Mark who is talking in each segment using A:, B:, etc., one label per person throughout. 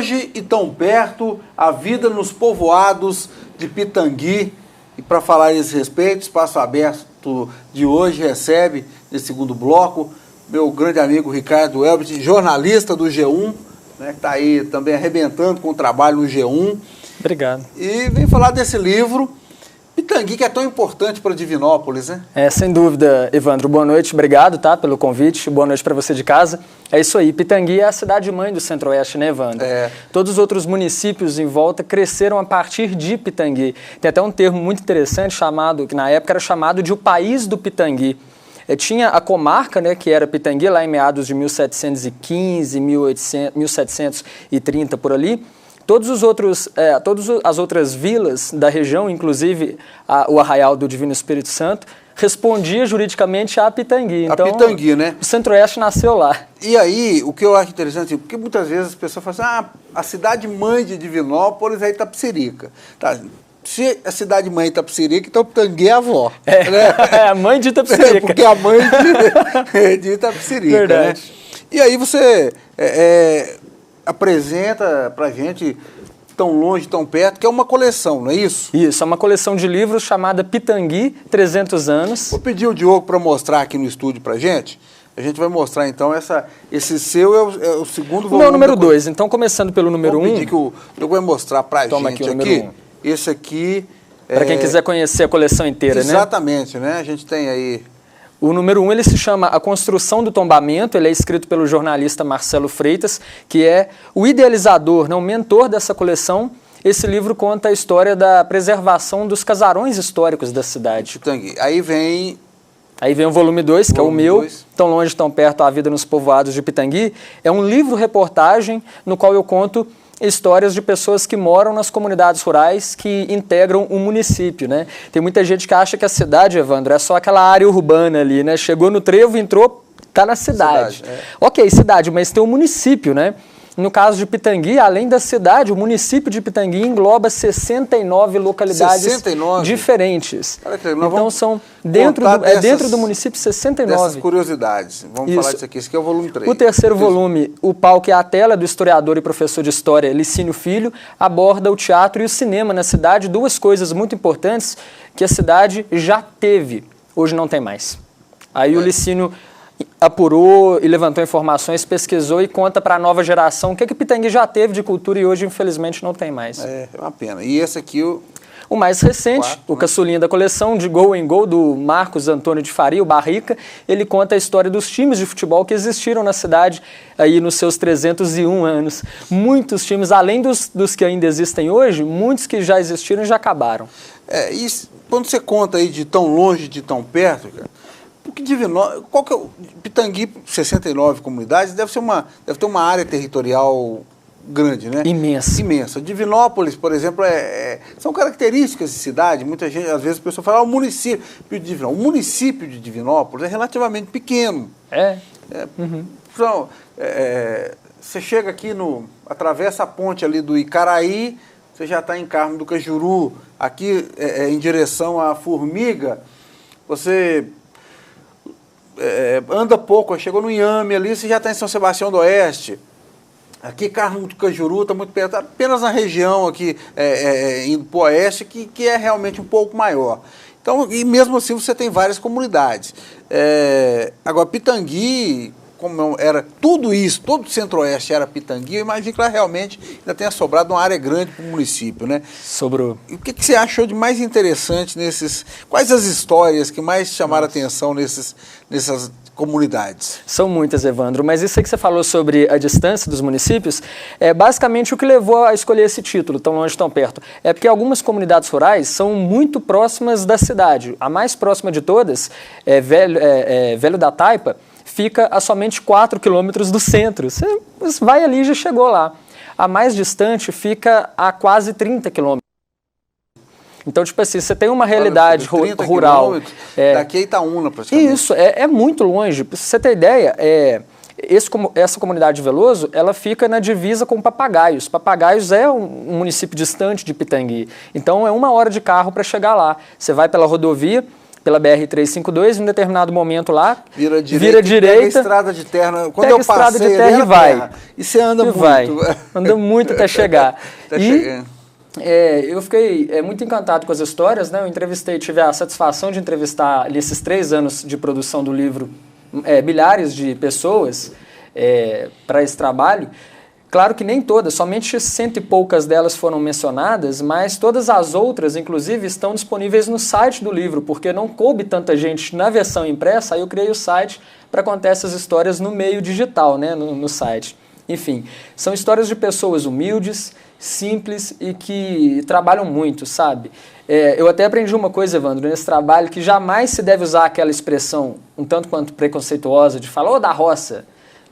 A: longe e tão perto, a vida nos povoados de Pitangui. E para falar a esse respeito, Espaço Aberto de hoje recebe, nesse segundo bloco, meu grande amigo Ricardo Elbert, jornalista do G1, né, que está aí também arrebentando com o trabalho no G1.
B: Obrigado.
A: E vem falar desse livro, Pitangui, que é tão importante para Divinópolis, né?
B: Sem dúvida, Evandro. Boa noite, obrigado, tá, pelo convite. Boa noite para você de casa. É isso aí, Pitangui é a cidade-mãe do Centro-Oeste, né, Evandro? Todos os outros municípios em volta cresceram a partir de Pitangui. Tem até um termo muito interessante chamado, que na época era chamado de o País do Pitangui. Tinha a comarca, né, que era Pitangui, lá em meados de 1715, 1730, por ali. Todas as outras vilas da região, inclusive o Arraial do Divino Espírito Santo, respondia juridicamente a Pitangui. Então,
A: Pitangui, né?
B: O Centro-Oeste nasceu lá.
A: E aí, o que eu acho interessante, porque muitas vezes as pessoas falam assim, a cidade-mãe de Divinópolis é Itapecerica. Tá, se a cidade-mãe é Itapecerica, então Pitangui é a avó. Né?
B: É a mãe de Itapecerica.
A: Porque é a mãe de Itapecerica.
B: Verdade.
A: Né? E aí você apresenta pra gente, tão longe, tão perto, que é uma coleção, não é isso?
B: Isso, é uma coleção de livros chamada Pitangui, 300 anos.
A: Vou pedir o Diogo para mostrar aqui no estúdio pra gente. A gente vai mostrar, então, esse seu é o segundo volume.
B: O meu número 2, então começando pelo número 1.
A: Vou pedir que o Diogo vai mostrar pra
B: Toma
A: gente
B: aqui o número 1.
A: Esse aqui...
B: Para quem quiser conhecer a coleção inteira,
A: Exatamente, né? A gente tem aí...
B: O número 1, ele se chama A Construção do Tombamento, ele é escrito pelo jornalista Marcelo Freitas, que é o idealizador, o mentor dessa coleção. Esse livro conta a história da preservação dos casarões históricos da cidade.
A: Aí vem
B: o volume 2, que é o meu, Tão Longe, Tão Perto, A Vida nos Povoados de Pitangui. É um livro-reportagem no qual eu conto histórias de pessoas que moram nas comunidades rurais que integram o município, né? Tem muita gente que acha que a cidade, Evandro, é só aquela área urbana ali, né? Chegou no trevo, entrou, tá na cidade. Ok, cidade, mas tem um município, né? No caso de Pitangui, além da cidade, o município de Pitangui engloba 69 localidades diferentes. Então são dentro do município 69.
A: Dessas curiosidades. Vamos falar disso aqui. Esse aqui é o volume 3.
B: O terceiro volume, O Palco e a Tela, do historiador e professor de história Licínio Filho, aborda o teatro e o cinema na cidade, duas coisas muito importantes que a cidade já teve, hoje não tem mais. Aí o Licínio apurou e levantou informações, pesquisou e conta para a nova geração o que Pitangui já teve de cultura e hoje, infelizmente, não tem mais.
A: É uma pena. E esse aqui,
B: o mais recente, o caçulinha da coleção, de Gol em Gol, do Marcos Antônio de Faria, o Barrica, ele conta a história dos times de futebol que existiram na cidade aí nos seus 301 anos. Muitos times, além dos que ainda existem hoje, muitos que já existiram e já acabaram.
A: E quando você conta aí de tão longe, de tão perto, cara, porque qual que é Pitangui, 69 comunidades, deve ter uma área territorial grande, né?
B: Imensa.
A: Divinópolis, por exemplo, são características de cidade. Muita gente, às vezes, a pessoa fala, o município de Divinópolis. O município de Divinópolis é relativamente pequeno. Então, você chega aqui, atravessa a ponte ali do Icaraí, você já está em Carmo do Cajuru, aqui em direção à Formiga, você anda pouco, chegou no Inhame ali, você já está em São Sebastião do Oeste. Aqui Carmo do Cajuru está muito perto, apenas na região aqui, indo para o oeste, que é realmente um pouco maior. Então, e mesmo assim você tem várias comunidades. Agora, Pitangui, como era tudo isso, todo o Centro-Oeste era Pitangui, eu imagino que lá realmente ainda tenha sobrado uma área grande para o município, né?
B: Sobrou.
A: E o que você achou de mais interessante quais as histórias que mais chamaram a atenção nessas comunidades?
B: São muitas, Evandro, mas isso aí que você falou sobre a distância dos municípios é basicamente o que levou a escolher esse título, Tão Longe, Tão Perto. É porque algumas comunidades rurais são muito próximas da cidade. A mais próxima de todas é Velho da Taipa, fica a somente 4 quilômetros do centro. Você vai ali e já chegou lá. A mais distante fica a quase 30 quilômetros. Então, tipo assim, você tem uma realidade rural.
A: Daqui a Itaúna, praticamente.
B: Isso, é muito longe. Pra você ter ideia, essa comunidade de Veloso, ela fica na divisa com Papagaios. Papagaios é um município distante de Pitangui. Então, é 1 hora de carro para chegar lá. Você vai pela rodovia, pela BR-352, em um determinado momento lá,
A: vira
B: direita,
A: pega a estrada de terra. Quando
B: pega
A: eu
B: a estrada de
A: passei,
B: terra e vai.
A: E você anda muito.
B: Vai. Anda muito até chegar.
A: Chegando.
B: Eu fiquei muito encantado com as histórias, né? Eu tive a satisfação de entrevistar, nesses 3 anos de produção do livro, milhares de pessoas para esse trabalho. Claro que nem todas, somente 100 e poucas delas foram mencionadas, mas todas as outras, inclusive, estão disponíveis no site do livro, porque não coube tanta gente na versão impressa, aí eu criei o site para contar essas histórias no meio digital, né, no site. Enfim, são histórias de pessoas humildes, simples e que trabalham muito, sabe? Eu até aprendi uma coisa, Evandro, nesse trabalho, que jamais se deve usar aquela expressão um tanto quanto preconceituosa de falar, ô da roça,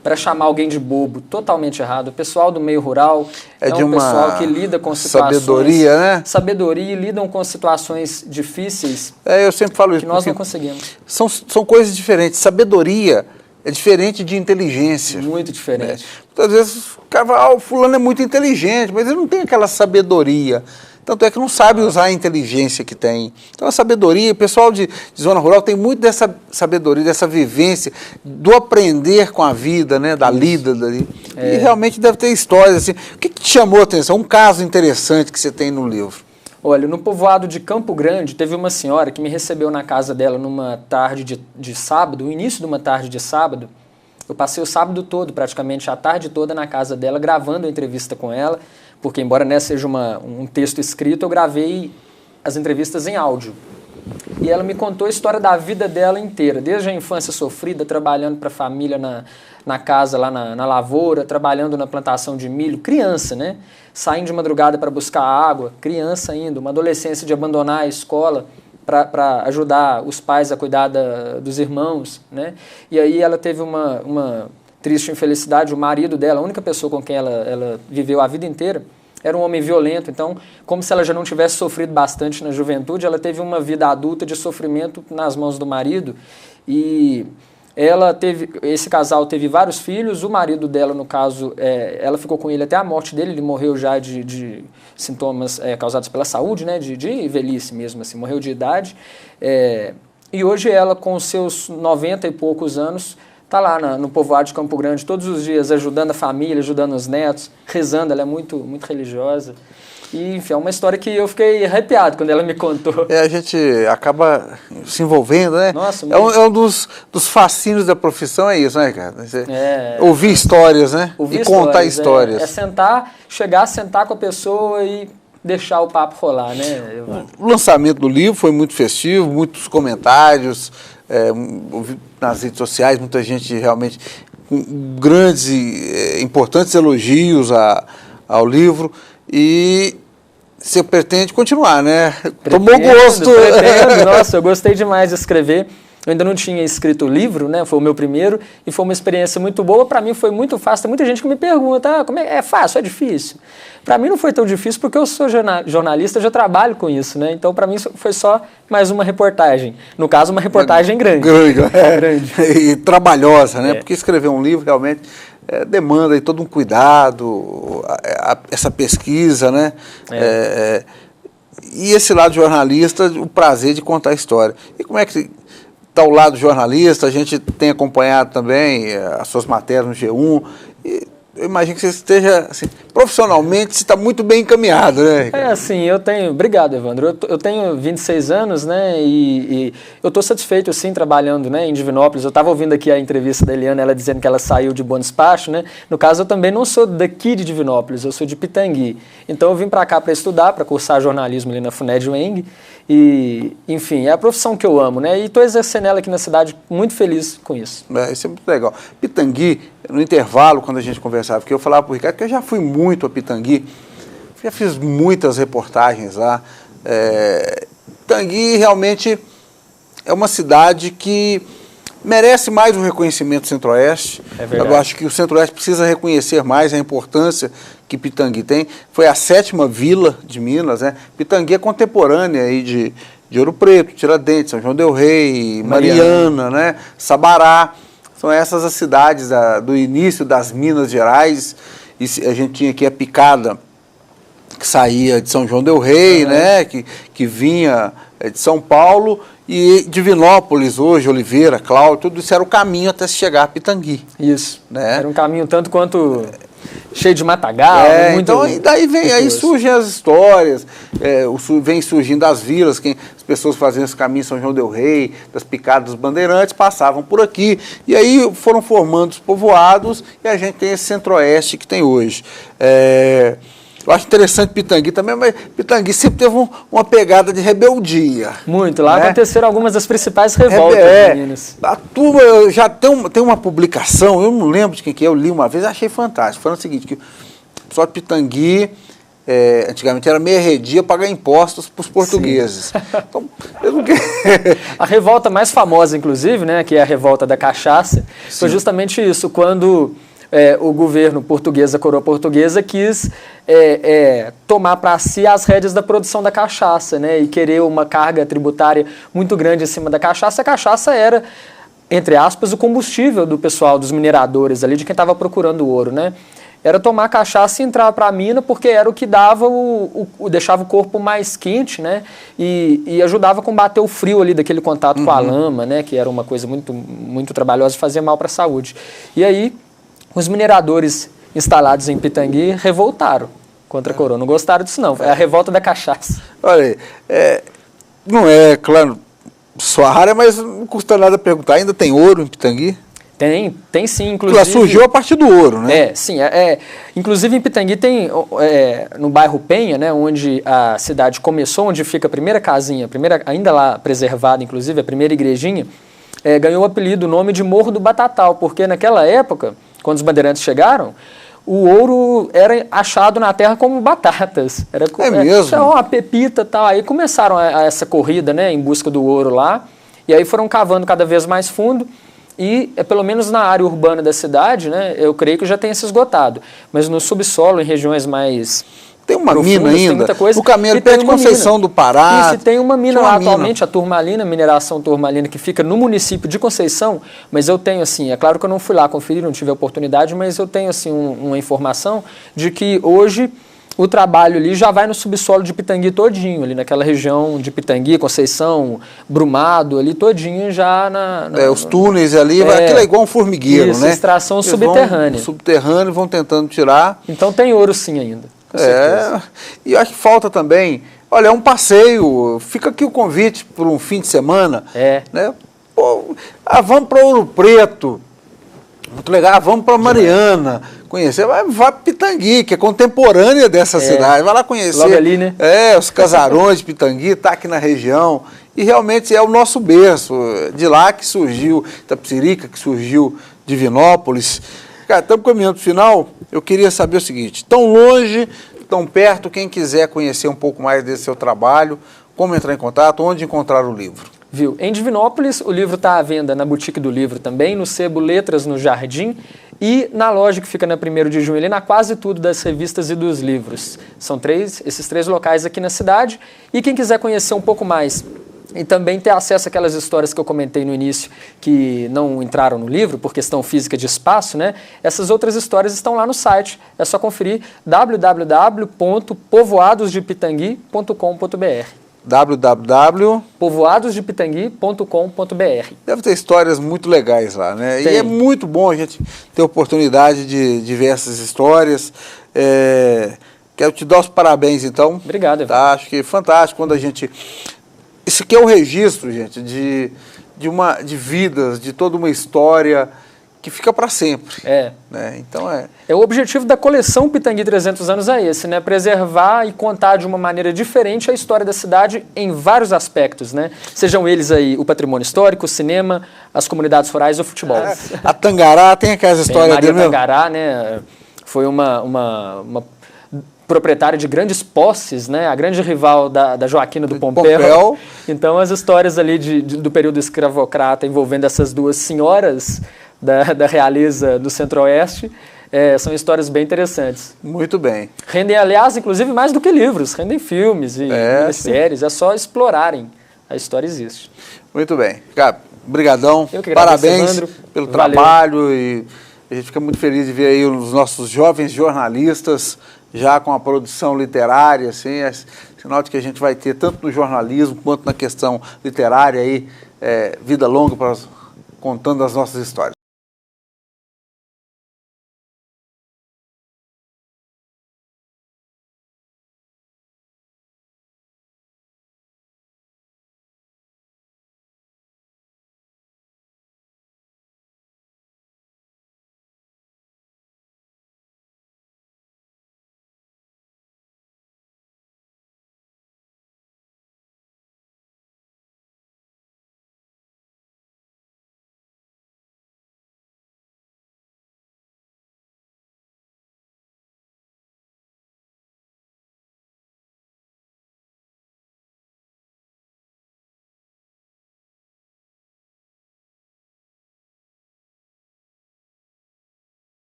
B: para chamar alguém de bobo, totalmente errado. O pessoal do meio rural é um pessoal que lida com situações...
A: Sabedoria, né?
B: Sabedoria, e lidam com situações difíceis.
A: Eu sempre falo isso.
B: Que nós não conseguimos.
A: São coisas diferentes. Sabedoria é diferente de inteligência.
B: Muito diferente.
A: Muitas vezes o cara fala, o fulano é muito inteligente, mas ele não tem aquela sabedoria. Tanto é que não sabe usar a inteligência que tem. Então a sabedoria, o pessoal de zona rural tem muito dessa sabedoria, dessa vivência, do aprender com a vida, né, da lida dali. E realmente deve ter histórias assim. O que te chamou a atenção? Um caso interessante que você tem no livro.
B: Olha, no povoado de Campo Grande, teve uma senhora que me recebeu na casa dela numa tarde de sábado, o início de uma tarde de sábado. Eu passei o sábado todo, praticamente a tarde toda na casa dela, gravando a entrevista com ela, porque embora nessa seja um texto escrito, eu gravei as entrevistas em áudio. E ela me contou a história da vida dela inteira, desde a infância sofrida, trabalhando para a família na casa, lá na lavoura, trabalhando na plantação de milho, criança, né? Saindo de madrugada para buscar água, criança ainda, uma adolescência de abandonar a escola para ajudar os pais a cuidar dos irmãos, né? E aí ela teve uma triste infelicidade, o marido dela, a única pessoa com quem ela viveu a vida inteira, era um homem violento. Então, como se ela já não tivesse sofrido bastante na juventude, ela teve uma vida adulta de sofrimento nas mãos do marido. E esse casal teve vários filhos. O marido dela, no caso, ela ficou com ele até a morte dele. Ele morreu já de sintomas causados pela saúde, né, de velhice mesmo, assim, morreu de idade. E hoje ela, com seus 90 e poucos anos, está lá no povoado de Campo Grande todos os dias, ajudando a família, ajudando os netos, rezando. Ela é muito, muito religiosa. E, enfim, é uma história que eu fiquei arrepiado quando ela me contou.
A: A gente acaba se envolvendo, né?
B: Nossa,
A: um dos fascínios da profissão, é isso, né, cara? Ouvir histórias, né?
B: Ouvir
A: e contar histórias.
B: Sentar com a pessoa e deixar o papo rolar, né?
A: O lançamento do livro foi muito festivo, muitos comentários, nas redes sociais, muita gente realmente com grandes e importantes elogios ao livro. E você pretende continuar, né? Tomou gosto.
B: Pretendo. Nossa, eu gostei demais de escrever. Eu ainda não tinha escrito o livro, né? Foi o meu primeiro e foi uma experiência muito boa. Para mim foi muito fácil. Tem muita gente que me pergunta, como é fácil, é difícil? Para mim não foi tão difícil porque eu sou jornalista, já trabalho com isso, né? Então para mim foi só mais uma reportagem. No caso, uma reportagem grande.
A: Grande. E trabalhosa, né? Porque escrever um livro realmente demanda aí todo um cuidado, essa pesquisa, né? E esse lado jornalista, o prazer de contar a história. E como é que está o lado jornalista? A gente tem acompanhado também as suas matérias no G1. E eu imagino que você esteja, assim, profissionalmente, você está muito bem encaminhado, né?
B: Obrigado, Evandro. Eu tenho 26 anos, né, e eu estou satisfeito, assim, trabalhando, né, em Divinópolis. Eu estava ouvindo aqui a entrevista da Eliana, ela dizendo que ela saiu de Bom Despacho, né? No caso, eu também não sou daqui de Divinópolis, eu sou de Pitangui. Então, eu vim para cá para estudar, para cursar jornalismo ali na FUNED-UENG. E, enfim, é a profissão que eu amo, né? E estou exercendo ela aqui na cidade, muito feliz com isso.
A: Isso é muito legal. Pitangui, no intervalo, quando a gente conversava, porque eu falava para o Ricardo que eu já fui muito a Pitangui, já fiz muitas reportagens lá. Pitangui realmente é uma cidade que merece mais um reconhecimento do Centro-Oeste.
B: É verdade.
A: Eu acho que o Centro-Oeste precisa reconhecer mais a importância que Pitangui tem. Foi a 7ª vila de Minas, né? Pitangui é contemporânea aí de Ouro Preto, Tiradentes, São João del Rei, Mariana, né? Sabará. São essas as cidades do início das Minas Gerais. E a gente tinha aqui a picada que saía de São João del Rei, né? Que vinha de São Paulo. E Divinópolis, hoje, Oliveira, Cláudio, tudo isso era o caminho até se chegar a Pitangui.
B: Isso,
A: né?
B: Era um caminho tanto quanto cheio de matagal.
A: Então, e daí aí surgem as histórias, vem surgindo as vilas, as pessoas fazendo esse caminho São João del Rei, das Picadas dos Bandeirantes, passavam por aqui, e aí foram formando os povoados, e a gente tem esse centro-oeste que tem hoje. Eu acho interessante Pitangui também, mas Pitangui sempre teve uma pegada de rebeldia.
B: Muito. Lá aconteceram algumas das principais revoltas de Minas.
A: A turma já tem uma publicação, eu não lembro de quem que é, eu li uma vez, achei fantástico. Falando o seguinte, que o pessoal de Pitangui, antigamente era meia redia pagar impostos para os portugueses. Então, eu não quero...
B: A revolta mais famosa, inclusive, né, que é a revolta da cachaça, foi justamente isso, quando... o governo português, a coroa portuguesa, quis tomar para si as rédeas da produção da cachaça, né, e querer uma carga tributária muito grande em cima da cachaça. A cachaça era, entre aspas, o combustível do pessoal, dos mineradores ali, de quem estava procurando ouro, né? Era tomar cachaça e entrar para a mina, porque era o que dava deixava o corpo mais quente, né? E ajudava a combater o frio ali daquele contato com a lama, né? Que era uma coisa muito, muito trabalhosa e fazia mal para a saúde. E aí os mineradores instalados em Pitangui revoltaram contra a coroa. Não gostaram disso, não. É a revolta da cachaça.
A: Olha aí, não é, claro, sua área, mas não custa nada perguntar. Ainda tem ouro em Pitangui?
B: Tem sim, inclusive...
A: Ela surgiu a partir do ouro, né?
B: Sim. Inclusive em Pitangui tem, no bairro Penha, né, onde a cidade começou, onde fica a primeira casinha, ainda lá preservada, inclusive, a primeira igrejinha, ganhou o apelido, o nome de Morro do Batatal, porque naquela época, quando os bandeirantes chegaram, o ouro era achado na terra como batatas.
A: Mesmo?
B: Uma pepita e tal. Aí começaram essa corrida, né, em busca do ouro lá, e aí foram cavando cada vez mais fundo, e pelo menos na área urbana da cidade, né, eu creio que já tenha se esgotado. Mas no subsolo, em regiões mais...
A: Tem uma mina ainda,
B: muita coisa,
A: o caminho perto de Conceição do Pará.
B: Isso, tem uma mina lá atualmente, a Turmalina, mineração Turmalina, que fica no município de Conceição, mas eu tenho assim, é claro que eu não fui lá conferir, não tive a oportunidade, mas eu tenho assim uma informação de que hoje o trabalho ali já vai no subsolo de Pitangui todinho, ali naquela região de Pitangui, Conceição, Brumado, ali todinho já
A: os túneis ali, aquilo é igual um formigueiro,
B: isso,
A: né?
B: Extração subterrânea.
A: Subterrâneo, vão tentando tirar.
B: Então tem ouro sim ainda.
A: E eu acho que falta também, olha, é um passeio, fica aqui o convite por um fim de semana, né? Pô, vamos para Ouro Preto, muito legal, vamos para Mariana, conhecer, vai para Pitangui, que é contemporânea dessa cidade, vai lá conhecer.
B: Logo ali, né?
A: Os casarões de Pitangui, está aqui na região, e realmente é o nosso berço, de lá que surgiu Itapecerica, que surgiu Divinópolis. Cara, estamos caminhando para o final, eu queria saber o seguinte, tão longe, tão perto, quem quiser conhecer um pouco mais desse seu trabalho, como entrar em contato, onde encontrar o livro?
B: Viu? Em Divinópolis, o livro está à venda na Boutique do Livro também, no Sebo Letras no Jardim e na loja que fica na 1º de junho, ali na Quase Tudo das revistas e dos livros. São esses três locais aqui na cidade, e quem quiser conhecer um pouco mais e também ter acesso àquelas histórias que eu comentei no início que não entraram no livro por questão física de espaço, né? Essas outras histórias estão lá no site. É só conferir www.povoadosdepitangui.com.br
A: www.povoadosdepitangui.com.br. Deve ter histórias muito legais lá, né?
B: Tem.
A: E é muito bom a gente ter a oportunidade de ver essas histórias. Quero te dar os parabéns, então.
B: Obrigado, Evan.
A: Tá? Acho que é fantástico quando a gente... Isso aqui é um registro, gente, de vidas, de toda uma história que fica para sempre. Né? Então
B: o objetivo da coleção Pitangui 300 anos é esse, né? Preservar e contar de uma maneira diferente a história da cidade em vários aspectos, né? Sejam eles aí o patrimônio histórico, o cinema, as comunidades rurais e o futebol.
A: A Tangará tem aquelas histórias
B: dele,
A: Maria
B: Tangará, né? Foi uma proprietária de grandes posses, né? A grande rival da Joaquina do Pompéu. Então as histórias ali do período escravocrata envolvendo essas duas senhoras da realeza do Centro-Oeste são histórias bem interessantes.
A: Muito bem.
B: Rendem, aliás, inclusive mais do que livros, rendem filmes e séries, é só explorarem, a história existe.
A: Muito bem. Cara, brigadão,
B: eu que agradeço,
A: parabéns
B: Evandro.
A: pelo trabalho, e a gente fica muito feliz de ver aí os nossos jovens jornalistas já com a produção literária, assim, é sinal de que a gente vai ter, tanto no jornalismo quanto na questão literária, aí, vida longa contando as nossas histórias.